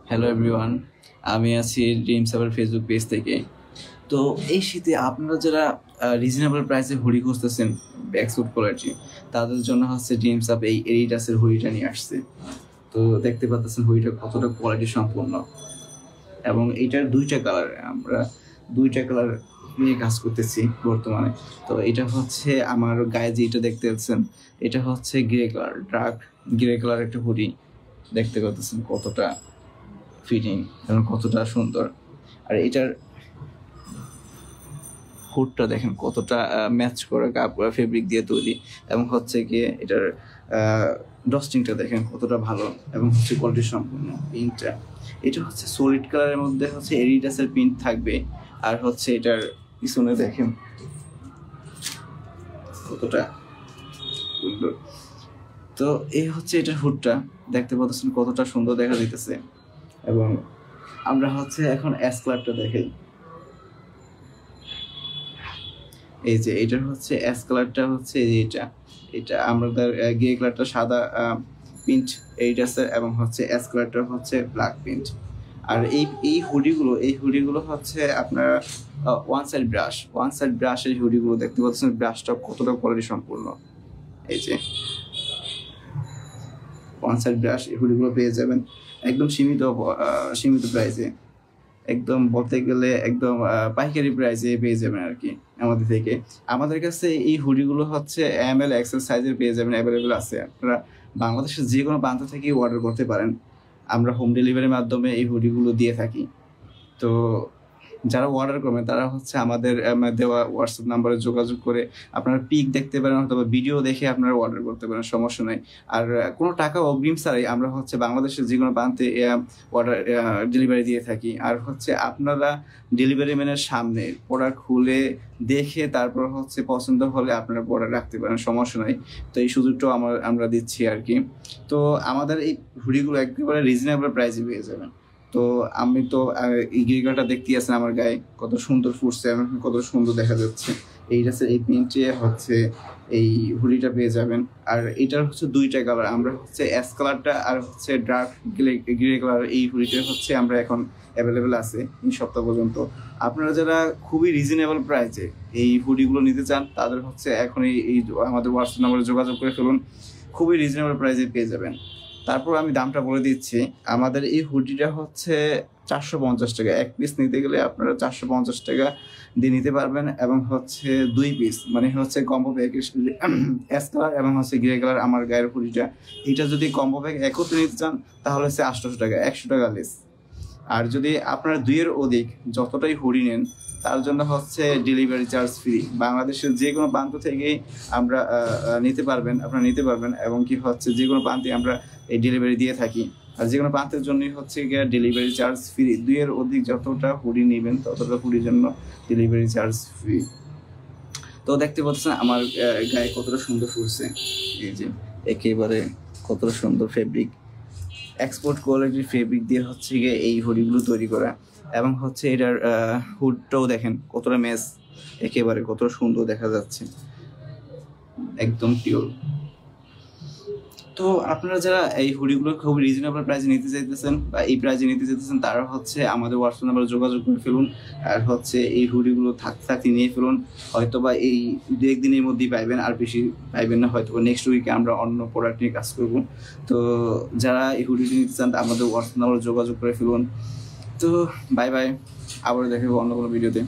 Hello everyone, আমি আছি dreams আবার ফেসবুক পেজ থেকে। তো এই শীতে আপনারা যারা রিজনেবল প্রাইসে হুডি খুঁজতেছেন ব্যাকস্যুট কোয়ালিটি, তাদের জন্য হচ্ছে ড্রিমস আপ এই এডিডাসের হুডিটা নিয়ে আসছে। তো দেখতে পাচ্ছেন হুডিটা কতটা কোয়ালিটি সম্পূর্ণ, এবং এইটার দুইটা কালার, আমরা দুইটা কালার নিয়ে কাজ করতেছি বর্তমানে। তো এটা হচ্ছে আমার গায়ে যেটা দেখতে পাচ্ছেন, এটা হচ্ছে grey colour, dark grey colour একটা হুডি। দেখতে পাচ্ছেন কতটা ফিটিং এবং কতটা সুন্দর। আর এটার হুডটা দেখেন কতটা ম্যাচ করে কাপড় ফেব্রিক দিয়ে তৈরি, এবং হচ্ছে গিয়ে এটার ডস্টিংটা দেখেন কতটা ভালো, এবং হচ্ছে কোয়ালিটি সম্পূর্ণ। প্রিন্টটা এটা হচ্ছে সলিড কালারের মধ্যে হচ্ছে এডিডাসের প্রিন্ট থাকবে, আর হচ্ছে এটার পিছনে দেখেন কতটা সুন্দর। তো এই হচ্ছে এটার হুডটা, দেখতে পাচ্ছেন কতটা সুন্দর দেখা যাইতেছে। এবং আমরা হচ্ছে এখন অ্যাশ কালারটা দেখাই। এই যে এটার হচ্ছে অ্যাশ কালারটা হচ্ছে এটা এটা আমরা গ্রে কালারটা সাদা প্রিন্ট এডিডাসের, এবং হচ্ছে অ্যাশ কালারটা হচ্ছে ব্ল্যাক প্রিন্ট। আর এই হুডিগুলো হচ্ছে আপনার ওয়ান সাইড ব্রাশের হুডিগুলো দেখতে পাচ্ছেন, ব্রাশটা কতটা কোয়ালিটি সম্পূর্ণ। এই যে ওয়ান সাইড ব্রাশ এই হুডিগুলো পেয়ে যাবেন একদম সীমিত প্রাইসে, একদম বলতে গেলে একদম পাইকারি প্রাইসে পেয়ে যাবেন আর কি আমাদের থেকে। আমাদের কাছে এই হুডিগুলো হচ্ছে ML XL সাইজের পেয়ে যাবেন, অ্যাভেলেবেল আছে। আপনারা বাংলাদেশের যে কোনো প্রান্ত থেকে অর্ডার করতে পারেন, আমরা হোম ডেলিভারির মাধ্যমে এই হুডিগুলো দিয়ে থাকি। তো যারা অর্ডার করবেন তারা হচ্ছে আমাদের দেওয়া হোয়াটসঅ্যাপ নাম্বারে যোগাযোগ করে আপনারা পিক দেখতে পারেন, অথবা ভিডিও দেখে আপনারা অর্ডার করতে পারেন, সমস্যা নেই। আর কোনো টাকা অগ্রিম ছাড়াই আমরা হচ্ছে বাংলাদেশের যে কোনো প্রান্তে অর্ডার ডেলিভারি দিয়ে থাকি। আর হচ্ছে আপনারা ডেলিভারি ম্যানের সামনে প্রোডাক্ট খুলে দেখে তারপর হচ্ছে পছন্দ হলে আপনারা প্রোডাক্ট রাখতে পারেন, সমস্যা নাই। তো এই সুযোগটাও আমরা দিচ্ছি আর কি। তো আমাদের এই হুডিগুলো একেবারে রিজনেবল প্রাইসে পেয়ে যাবেন। তো আমি তো এই গিরিগাটা দেখতে আছেন আমার গায়ে কত সুন্দর ফুটছে এবং কত সুন্দর দেখা যাচ্ছে। এই ড্রেসের এই প্রিন্টে হচ্ছে এই হুডিটা পেয়ে যাবেন। আর এটার হচ্ছে দুইটা কালার, আমরা হচ্ছে অ্যাশ কালারটা আর হচ্ছে ডার্ক গ্রে কালার, এই হুডিটা হচ্ছে আমরা এখন অ্যাভেলেবেল আছে এই সপ্তাহ পর্যন্ত। আপনারা যারা খুবই রিজনেবল প্রাইসে এই হুডিগুলো নিতে চান, তাদের হচ্ছে এখন এই আমাদের হোয়াটসঅ্যাপ নাম্বারে যোগাযোগ করে ফেলুন, খুবই রিজনেবল প্রাইসে পেয়ে যাবেন। তারপর আমি দামটা বলে দিচ্ছি। আমাদের এই হুডিটা হচ্ছে 450 টাকা, এক পিস নিতে গেলে আপনারা 450 টাকা দিয়ে নিতে পারবেন, এবং হচ্ছে 2 পিস মানে হচ্ছে কম্বো প্যাক, অ্যাশ কালার এবং হচ্ছে গ্রে কালার আমার গায়ের হুডিটা, এটা যদি কম্বো প্যাক একত্রে নিতে চান তাহলে হচ্ছে 800 টাকা, 100 টাকা লেস। আর যদি আপনারা দুইয়ের অধিক যতটাই হুডি নেন তার জন্য হচ্ছে ডেলিভারি চার্জ ফ্রি, বাংলাদেশের যে কোনো প্রান্ত থেকেই আমরা আপনারা নিতে পারবেন, এবং কি হচ্ছে যে কোনো প্রান্তে আমরা এই ডেলিভারি দিয়ে থাকি। আর যে কোনো প্রান্তের জন্যই হচ্ছে গিয়ে ডেলিভারি চার্জ ফ্রি, দুইয়ের অধিক যতটা হুডি নেবেন ততটা হুডির জন্য ডেলিভারি চার্জ ফ্রি। তো দেখতে পাচ্ছেন আমার গায়ে কতটা সুন্দর ফুটছে, এই যে একেবারে কতটা সুন্দর ফেব্রিক, এক্সপোর্ট কোয়ালিটির ফেব্রিক দিয়ে হচ্ছে গিয়ে এই হুডিগুলো তৈরি করা। এবং হচ্ছে এটার হুডটাও দেখেন কতটা ম্যাচ, একেবারে কতটা সুন্দর দেখা যাচ্ছে, একদম পিওর। তো আপনারা যারা এই হুডিগুলো খুব রিজনেবল প্রাইসে নিতে চাইতেছেন বা এই প্রাইসে নিতে চাইতেছেন, তারা হচ্ছে আমাদের হোয়াটসঅ্যাপ নাম্বারে যোগাযোগ করে ফেলুন। আর হচ্ছে এই হুডিগুলো থাকতে নিয়ে ফেলুন, হয়তো বা এই 2-1 দিনের মধ্যেই পাইবেন, আর বেশি পাইবেন না, হয়তো নেক্সট উইকে আমরা অন্য প্রোডাক্ট নিয়ে কাজ করব। তো যারা এই হুডিটি নিতে চান আমাদের হোয়াটসঅ্যাপ নাম্বারে যোগাযোগ করে ফেলুন। তো বাই বাই, আবার দেখাবো অন্য কোনো ভিডিওতে।